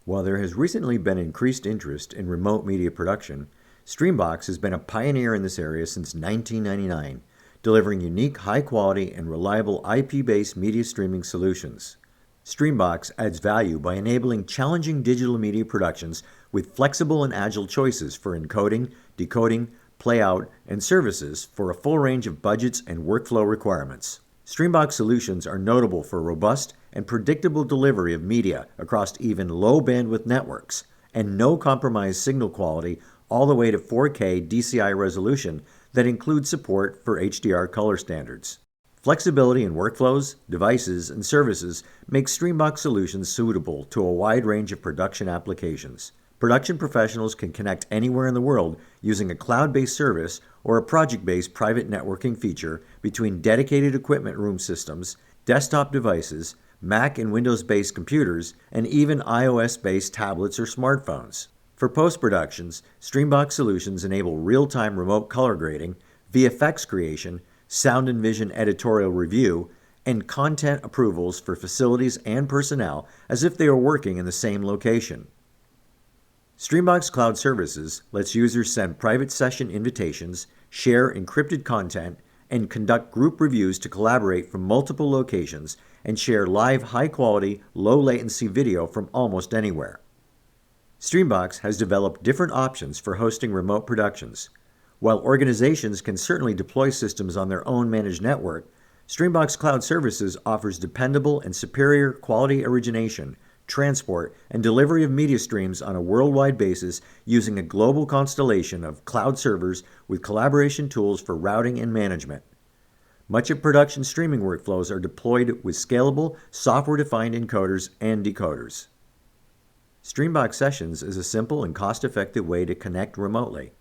While there has recently been increased interest in remote media production, Streambox has been a pioneer in this area since 1999, delivering unique, high-quality, and reliable IP-based media streaming solutions. Streambox adds value by enabling challenging digital media productions with flexible and agile choices for encoding, decoding, playout, and services for a full range of budgets and workflow requirements. Streambox solutions are notable for robust and predictable delivery of media across even low-bandwidth networks and no-compromise signal quality all the way to 4K DCI resolution that includes support for HDR color standards. Flexibility in workflows, devices, and services makes Streambox solutions suitable to a wide range of production applications. Production professionals can connect anywhere in the world using a cloud-based service or a project-based private networking feature between dedicated equipment room systems, desktop devices, Mac and Windows-based computers, and even iOS-based tablets or smartphones. For post-productions, Streambox solutions enable real-time remote color grading, VFX creation, sound and vision editorial review, and content approvals for facilities and personnel as if they are working in the same location. Streambox Cloud Services lets users send private session invitations, share encrypted content, and conduct group reviews to collaborate from multiple locations and share live high-quality, low-latency video from almost anywhere. Streambox has developed different options for hosting remote productions. While organizations can certainly deploy systems on their own managed network, Streambox Cloud Services offers dependable and superior quality origination, transport, and delivery of media streams on a worldwide basis using a global constellation of cloud servers with collaboration tools for routing and management. Much of production streaming workflows are deployed with scalable, software-defined encoders and decoders. Streambox Sessions is a simple and cost-effective way to connect remotely.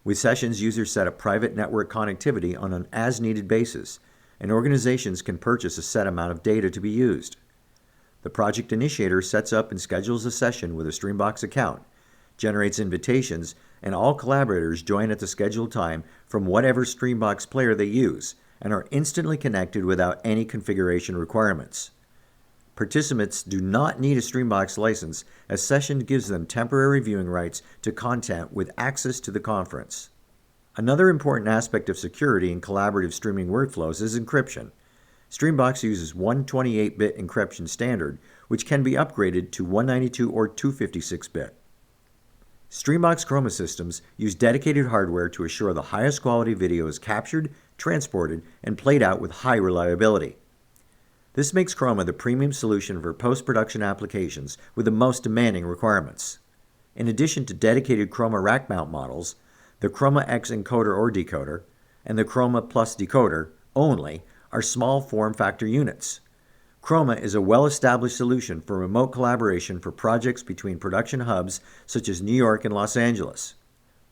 With Sessions, users set up private network connectivity on an as-needed basis, and organizations can purchase a set amount of data to be used. The project initiator sets up and schedules a session with a Streambox account, generates invitations, and all collaborators join at the scheduled time from whatever Streambox player they use, and are instantly connected without any configuration requirements. Participants do not need a Streambox license, as Session gives them temporary viewing rights to content with access to the conference. Another important aspect of security in collaborative streaming workflows is encryption. Streambox uses 128-bit encryption standard, which can be upgraded to 192 or 256-bit. Streambox Chroma systems use dedicated hardware to assure the highest quality video is captured, transported, and played out with high reliability. This makes Chroma the premium solution for post-production applications with the most demanding requirements. In addition to dedicated Chroma rack mount models, the Chroma X encoder or decoder, and the Chroma Plus decoder only are small form factor units. Chroma is a well-established solution for remote collaboration for projects between production hubs such as New York and Los Angeles.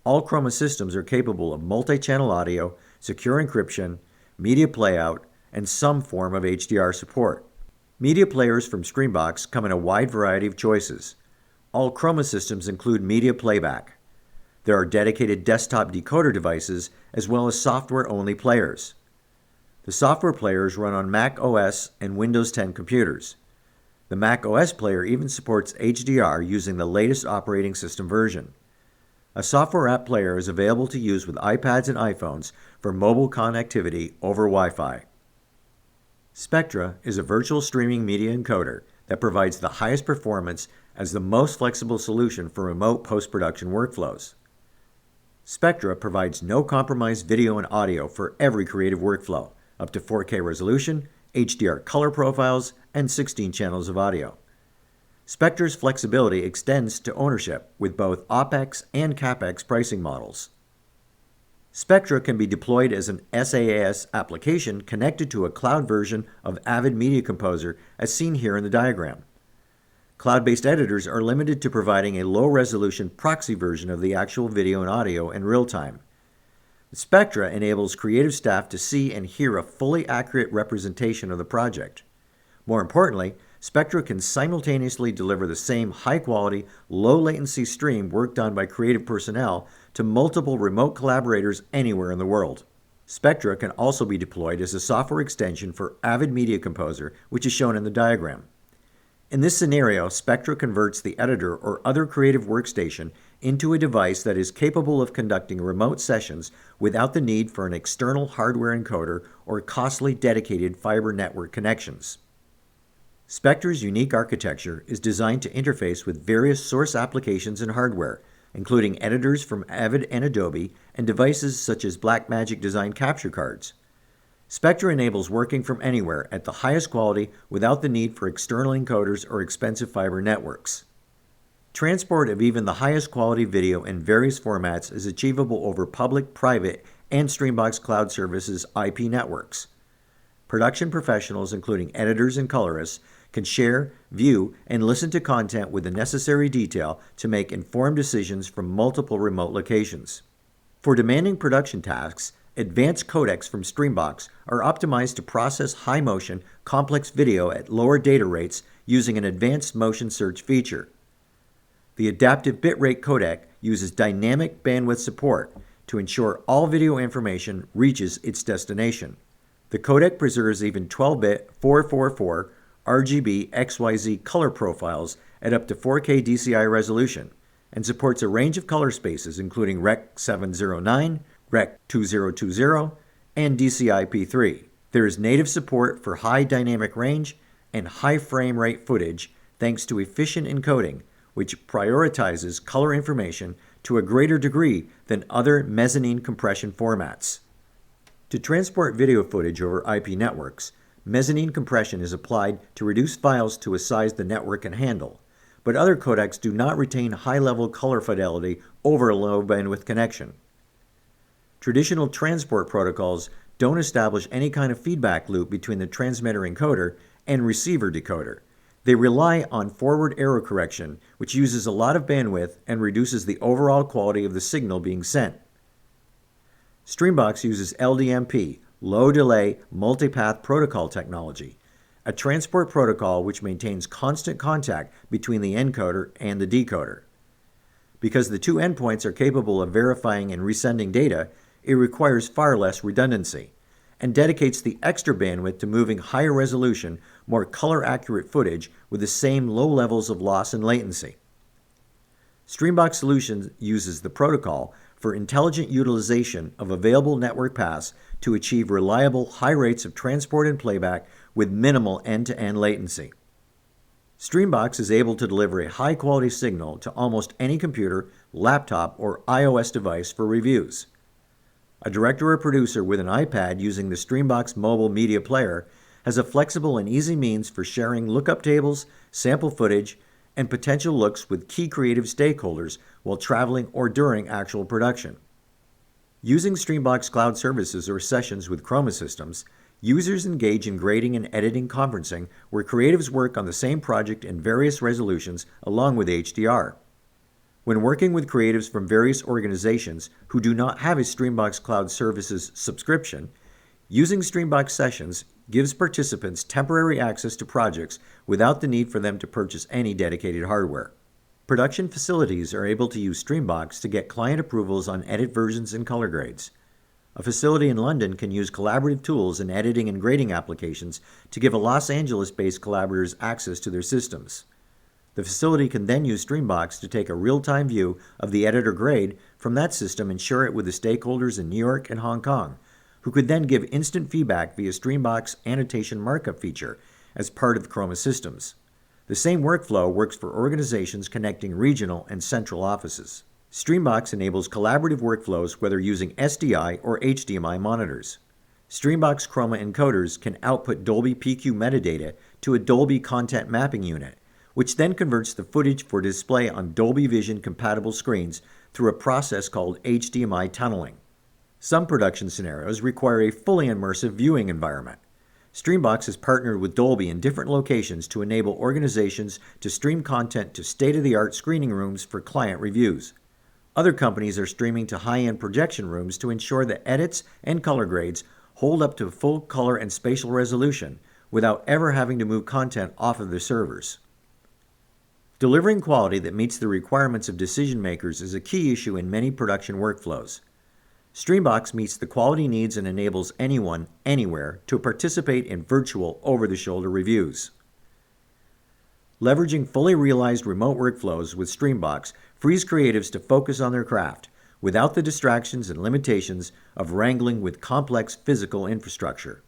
All Chroma systems are capable of multi-channel audio, secure encryption, media playout, and some form of HDR support. Media players from Streambox come in a wide variety of choices. All Chroma systems include media playback. There are dedicated desktop decoder devices as well as software-only players. The software players run on Mac OS and Windows 10 computers. The Mac OS player even supports HDR using the latest operating system version. A software app player is available to use with iPads and iPhones for mobile connectivity over Wi-Fi. SPECTRA is a virtual streaming media encoder that provides the highest performance as the most flexible solution for remote post-production workflows. SPECTRA provides no-compromise video and audio for every creative workflow, up to 4K resolution, HDR color profiles, and 16 channels of audio. SPECTRA's flexibility extends to ownership with both OpEx and CapEx pricing models. SPECTRA can be deployed as an SaaS application connected to a cloud version of Avid Media Composer as seen here in the diagram. Cloud-based editors are limited to providing a low-resolution proxy version of the actual video and audio in real time. SPECTRA enables creative staff to see and hear a fully accurate representation of the project. More importantly, SPECTRA can simultaneously deliver the same high-quality, low-latency stream work done by creative personnel to multiple remote collaborators anywhere in the world. SPECTRA can also be deployed as a software extension for Avid Media Composer, which is shown in the diagram. In this scenario, Spectra converts the editor or other creative workstation into a device that is capable of conducting remote sessions without the need for an external hardware encoder or costly dedicated fiber network connections. Spectra's unique architecture is designed to interface with various source applications and hardware, including editors from Avid and Adobe and devices such as Blackmagic design capture cards. Spectra enables working from anywhere at the highest quality without the need for external encoders or expensive fiber networks. Transport of even the highest quality video in various formats is achievable over public, private, and Streambox Cloud Services IP networks. Production professionals, including editors and colorists, can share, view, and listen to content with the necessary detail to make informed decisions from multiple remote locations. For demanding production tasks, advanced codecs from Streambox are optimized to process high-motion, complex video at lower data rates using an advanced motion search feature. The adaptive bitrate codec uses dynamic bandwidth support to ensure all video information reaches its destination. The codec preserves even 12-bit 444 RGB XYZ color profiles at up to 4K DCI resolution and supports a range of color spaces including Rec 709, Rec 2020, and DCI P3. There is native support for high dynamic range and high frame rate footage thanks to efficient encoding, which prioritizes color information to a greater degree than other mezzanine compression formats. To transport video footage over IP networks, mezzanine compression is applied to reduce files to a size the network can handle, but other codecs do not retain high-level color fidelity over a low-bandwidth connection. Traditional transport protocols don't establish any kind of feedback loop between the transmitter encoder and receiver decoder. They rely on forward error correction, which uses a lot of bandwidth and reduces the overall quality of the signal being sent. Streambox uses LDMP, Low Delay Multipath Protocol technology, a transport protocol which maintains constant contact between the encoder and the decoder. Because the two endpoints are capable of verifying and resending data, it requires far less redundancy, and dedicates the extra bandwidth to moving higher resolution, more color-accurate footage with the same low levels of loss and latency. Streambox Solutions uses the protocol for intelligent utilization of available network paths to achieve reliable high rates of transport and playback with minimal end-to-end latency. Streambox is able to deliver a high-quality signal to almost any computer, laptop, or iOS device for reviews. A director or producer with an iPad using the Streambox mobile media player has a flexible and easy means for sharing lookup tables, sample footage, and potential looks with key creative stakeholders while traveling or during actual production. Using Streambox Cloud Services or Sessions with Chroma systems, users engage in grading and editing conferencing where creatives work on the same project in various resolutions along with HDR. When working with creatives from various organizations who do not have a Streambox Cloud Services subscription, using Streambox Sessions gives participants temporary access to projects without the need for them to purchase any dedicated hardware. Production facilities are able to use Streambox to get client approvals on edit versions and color grades. A facility in London can use collaborative tools in editing and grading applications to give a Los Angeles-based collaborators access to their systems. The facility can then use Streambox to take a real-time view of the editor grade from that system and share it with the stakeholders in New York and Hong Kong, who could then give instant feedback via Streambox annotation markup feature as part of Chroma systems. The same workflow works for organizations connecting regional and central offices. Streambox enables collaborative workflows whether using SDI or HDMI monitors. Streambox Chroma encoders can output Dolby PQ metadata to a Dolby content mapping unit, which then converts the footage for display on Dolby Vision compatible screens through a process called HDMI Tunneling. Some production scenarios require a fully immersive viewing environment. Streambox has partnered with Dolby in different locations to enable organizations to stream content to state-of-the-art screening rooms for client reviews. Other companies are streaming to high-end projection rooms to ensure that edits and color grades hold up to full color and spatial resolution without ever having to move content off of their servers. Delivering quality that meets the requirements of decision makers is a key issue in many production workflows. Streambox meets the quality needs and enables anyone, anywhere, to participate in virtual over-the-shoulder reviews. Leveraging fully realized remote workflows with Streambox frees creatives to focus on their craft without the distractions and limitations of wrangling with complex physical infrastructure.